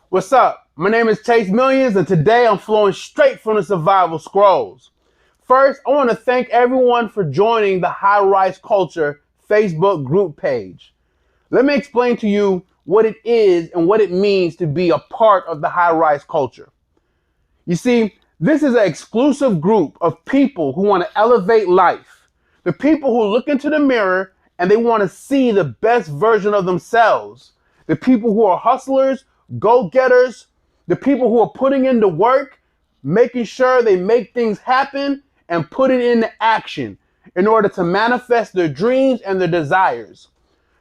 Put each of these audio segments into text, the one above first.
What's up? My name is Chasemillions, and today I'm flowing straight from the survival scrolls. First, I want to thank everyone for joining the High Rise Culture Facebook group page. Let me explain to you what it is and what it means to be a part of the High Rise Culture. You see, this is an exclusive group of people who want to elevate life. The people who look into the mirror and they want to see the best version of themselves. The people who are hustlers, go-getters, the people who are putting in the work, making sure they make things happen and put it into action in order to manifest their dreams and their desires.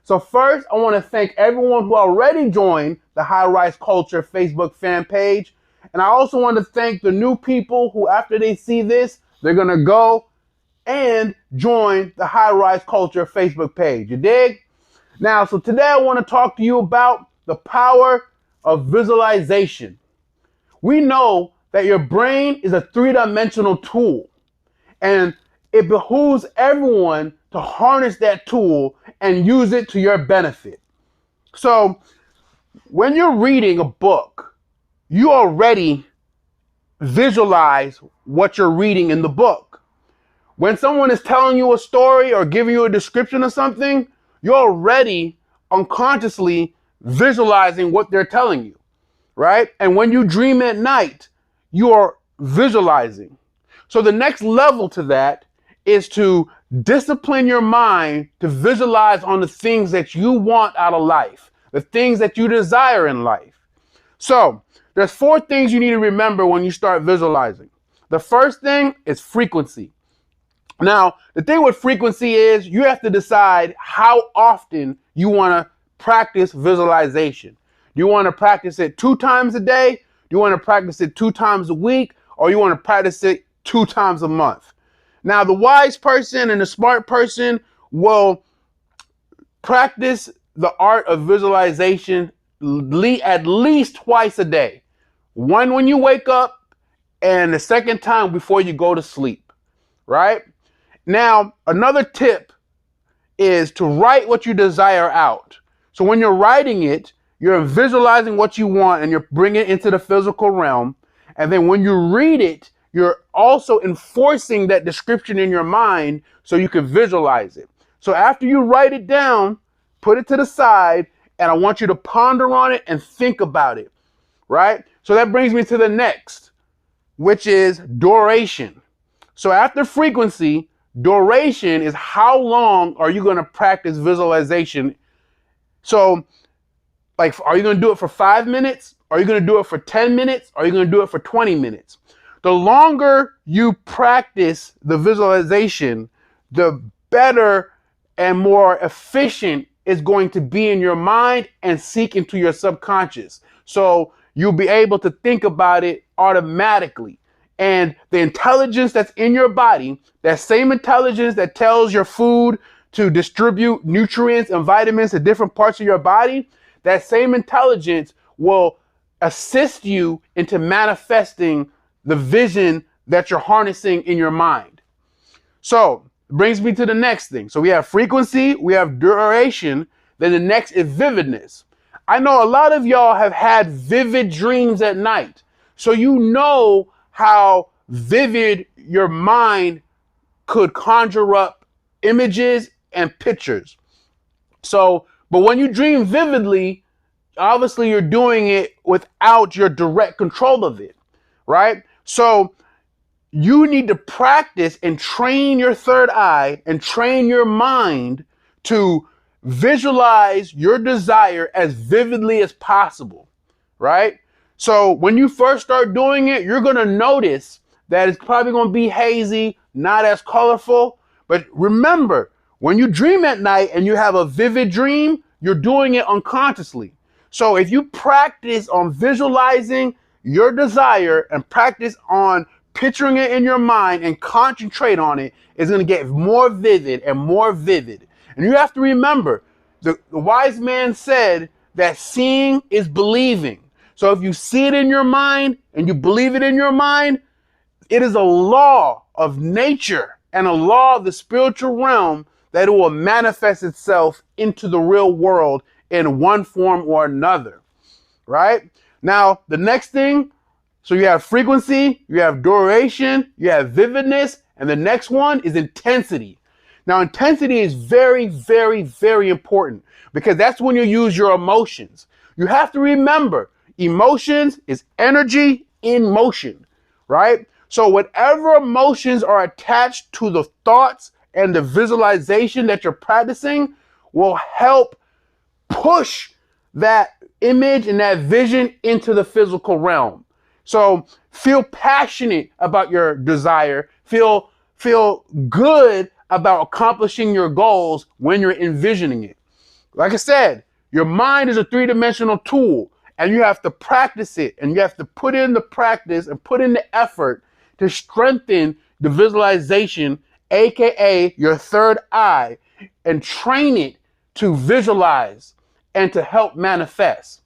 So first, I want to thank everyone who already joined the High Rise Culture Facebook fan page. And I also want to thank the new people who, after they see this, they're going to go and join the High Rise Culture Facebook page. You dig? Now, so today I want to talk to you about the power of visualization. We know that your brain is a three-dimensional tool, and it behooves everyone to harness that tool and use it to your benefit. So when you're reading a book, you already visualize what you're reading in the book. When someone is telling you a story or giving you a description of something, you're already unconsciously visualizing what they're telling you, right? And when you dream at night, you are visualizing. So the next level to that is to discipline your mind to visualize on the things that you want out of life, the things that you desire in life. So there's 4 things you need to remember when you start visualizing. The first thing is frequency. Now, the thing with frequency is you have to decide how often you want to practice visualization. Do you want to practice it 2 times a day? Do you want to practice it 2 times a week? Or you want to practice it 2 times a month? Now, the wise person and the smart person will practice the art of visualization at least twice a day. One when you wake up and the second time before you go to sleep, right? Now, another tip is to write what you desire out. So when you're writing it, you're visualizing what you want and you're bringing it into the physical realm. And then when you read it, you're also enforcing that description in your mind so you can visualize it. So after you write it down, put it to the side, and I want you to ponder on it and think about it, right? So that brings me to the next, which is duration. So after frequency, duration is how long are you going to practice visualization. So like, are you going to do it for 5 minutes? Are you going to do it for 10 minutes? Are you going to do it for 20 minutes? The longer you practice the visualization, the better and more efficient it's going to be in your mind and seek into your subconscious. So you'll be able to think about it automatically. And the intelligence that's in your body, that same intelligence that tells your food to distribute nutrients and vitamins to different parts of your body, that same intelligence will assist you into manifesting the vision that you're harnessing in your mind. So it brings me to the next thing. So we have frequency, we have duration, then the next is vividness. I know a lot of y'all have had vivid dreams at night. So you know how vivid your mind could conjure up images and pictures. So, but when you dream vividly, obviously you're doing it without your direct control of it, right? So you need to practice and train your third eye and train your mind to visualize your desire as vividly as possible, right? So when you first start doing it, you're going to notice that it's probably going to be hazy, not as colorful. But remember, when you dream at night and you have a vivid dream, you're doing it unconsciously. So if you practice on visualizing your desire and practice on picturing it in your mind and concentrate on it, it's going to get more vivid and more vivid. And you have to remember, the wise man said that seeing is believing. So if you see it in your mind and you believe it in your mind, it is a law of nature and a law of the spiritual realm that it will manifest itself into the real world in one form or another, right? Now, the next thing, so you have frequency, you have duration, you have vividness, and the next one is intensity. Now, intensity is very, very, very important because that's when you use your emotions. You have to remember, emotions is energy in motion, right? So whatever emotions are attached to the thoughts and the visualization that you're practicing will help push that image and that vision into the physical realm. So feel passionate about your desire. Feel good about accomplishing your goals when you're envisioning it. Like I said, your mind is a three-dimensional tool, and you have to practice it, and you have to put in the practice and put in the effort to strengthen the visualization, aka your third eye, and train it to visualize and to help manifest.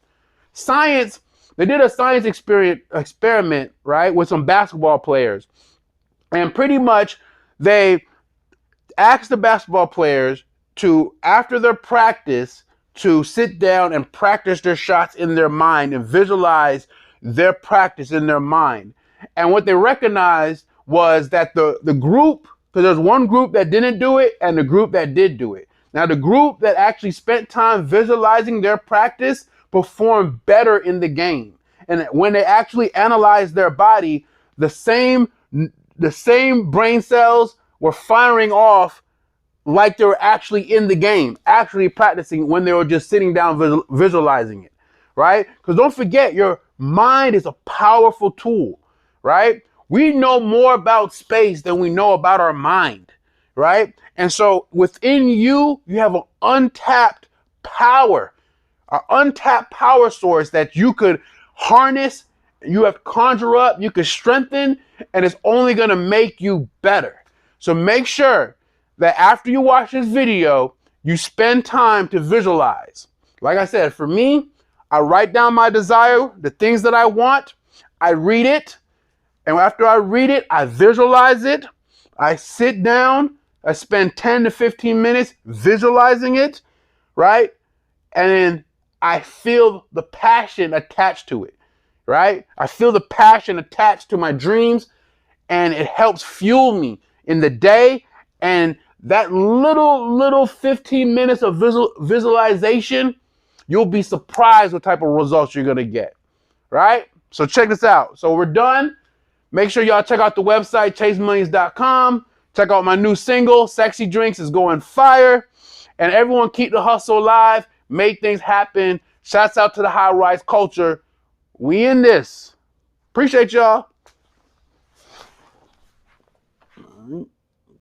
Science, they did a science experiment, right, with some basketball players. And pretty much they asked the basketball players to, after their practice, to sit down and practice their shots in their mind and visualize their practice in their mind. And what they recognized was that the group, because there's one group that didn't do it and the group that did do it. Now, the group that actually spent time visualizing their practice performed better in the game. And when they actually analyzed their body, the same brain cells were firing off like they were actually in the game, actually practicing when they were just sitting down visualizing it, right? Because don't forget, your mind is a powerful tool, right? We know more about space than we know about our mind, right? And so within you, you have an untapped power source that you could harness, you have conjure up, you could strengthen, and it's only going to make you better. So make sure that after you watch this video, you spend time to visualize. Like I said, for me, I write down my desire, the things that I want, I read it, and after I read it, I visualize it, I sit down, I spend 10 to 15 minutes visualizing it, right? And then I feel the passion attached to it, right? I feel the passion attached to my dreams, and it helps fuel me in the day. And that little 15 minutes of visualization, you'll be surprised what type of results you're going to get, right? So check this out. So we're done. Make sure y'all check out the website, chasemillions.com. Check out my new single, Sexy Drinks, is going fire. And everyone keep the hustle alive. Make things happen. Shouts out to the high rise culture. We in this. Appreciate y'all.